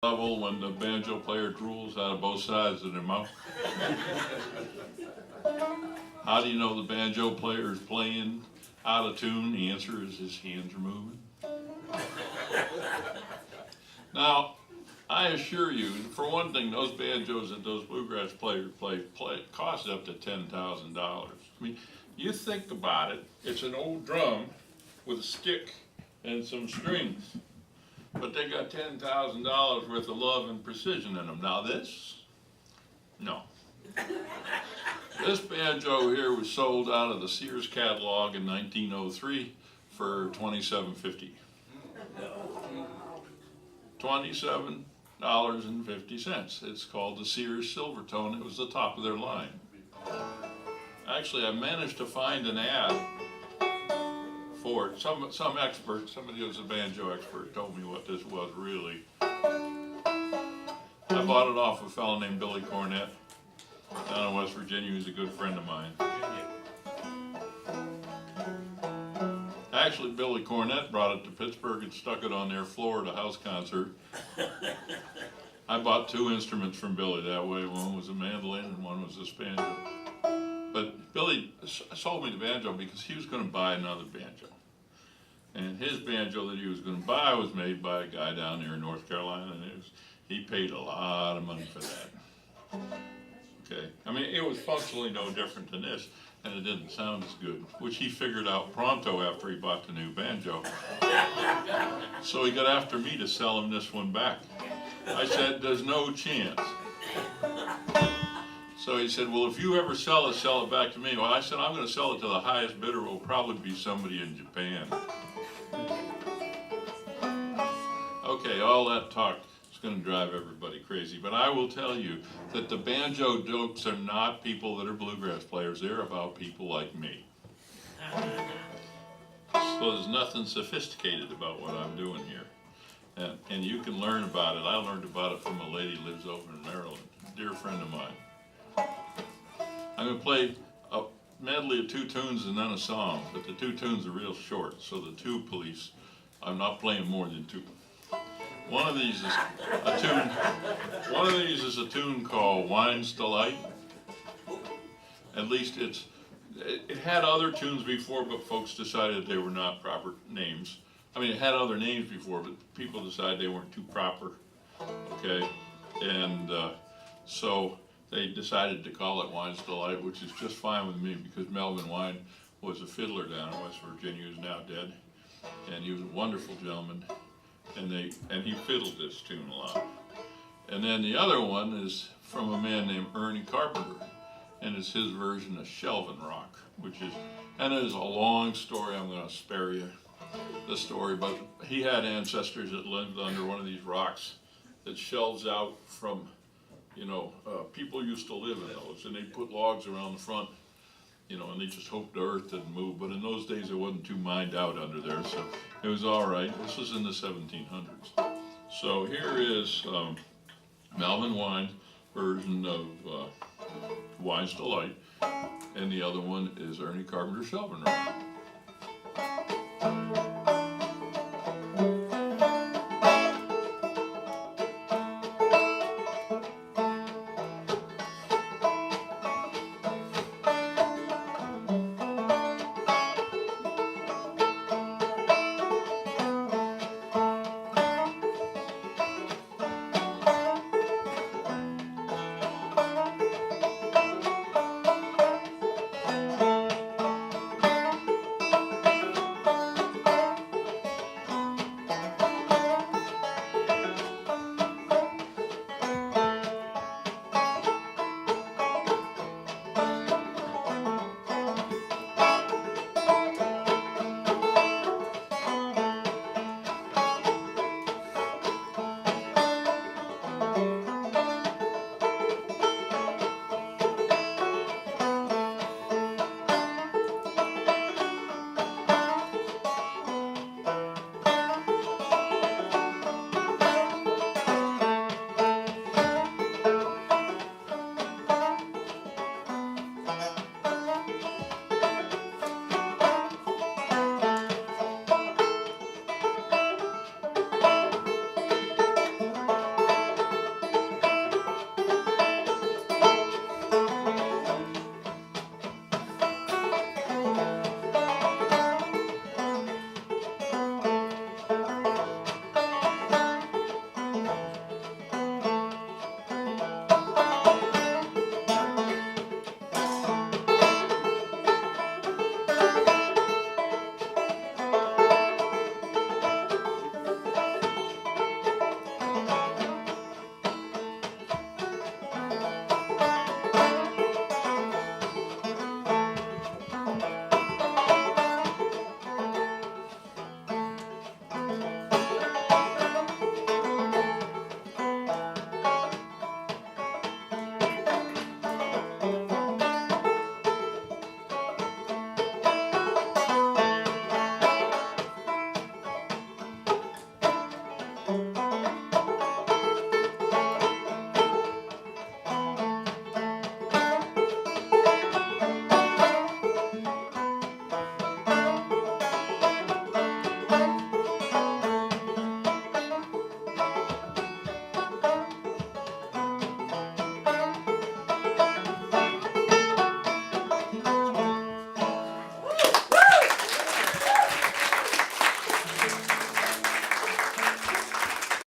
level when the banjo player drools out of both sides of their mouth? How do you know the banjo player is playing out of tune? The answer is his hands are moving. Now, I assure you, for one thing, those banjos that those bluegrass players play cost up to $10,000. I mean, you think about it, it's an old drum with a stick and some strings, but they got $10,000 worth of love and precision in them. Now this, no. This banjo here was sold out of the Sears catalog in 1903 for $27.50. $27.50. It's called the Sears Silvertone. It was the top of their line. Actually, I managed to find an ad for it. Some expert, somebody who's a banjo expert, told me what this was really. I bought it off a fellow named Billy Cornett down in West Virginia, who's a good friend of mine. Actually, Billy Cornett brought it to Pittsburgh and stuck it on their floor at a house concert. I bought two instruments from Billy that way. One was a mandolin and one was this banjo. But Billy sold me the banjo because he was going to buy another banjo. And his banjo that he was going to buy was made by a guy down there in North Carolina, and he paid a lot of money for that. Okay, I mean, it was functionally no different than this, and it didn't sound as good, which he figured out pronto after he bought the new banjo. So he got after me to sell him this one back. I said, there's no chance. So he said, well, if you ever sell it back to me. Well, I said, I'm going to sell it to the highest bidder. Will probably be somebody in Japan. Okay, all that talk is going to drive everybody crazy, but I will tell you that the banjo dopes are not people that are bluegrass players. They're about people like me. So there's nothing sophisticated about what I'm doing here. And you can learn about it. I learned about it from a lady who lives over in Maryland, a dear friend of mine. I'm going to play a medley of two tunes and then a song, but the two tunes are real short, so the two police, I'm not playing more than two. One of these is a tune called Wine's Delight. At least it had other tunes before, but folks decided they were not proper names. I mean, it had other names before, but people decided they weren't too proper, okay? And so they decided to call it Wine's Delight, which is just fine with me because Melvin Wine was a fiddler down in West Virginia who's now dead. And he was a wonderful gentleman, and he fiddled this tune a lot. And then the other one is from a man named Ernie Carpenter, and it's his version of Shelvin' Rock, and it is a long story. I'm going to spare you the story, but he had ancestors that lived under one of these rocks that shelves out from, people used to live in those, and they put logs around the front, and they just hoped the earth didn't move. But in those days, it wasn't too mined out under there, so it was all right. This was in the 1700s. So here is Melvin Wine's version of Wine's Delight, and the other one is Ernie Carpenter's Shelvin' Rock.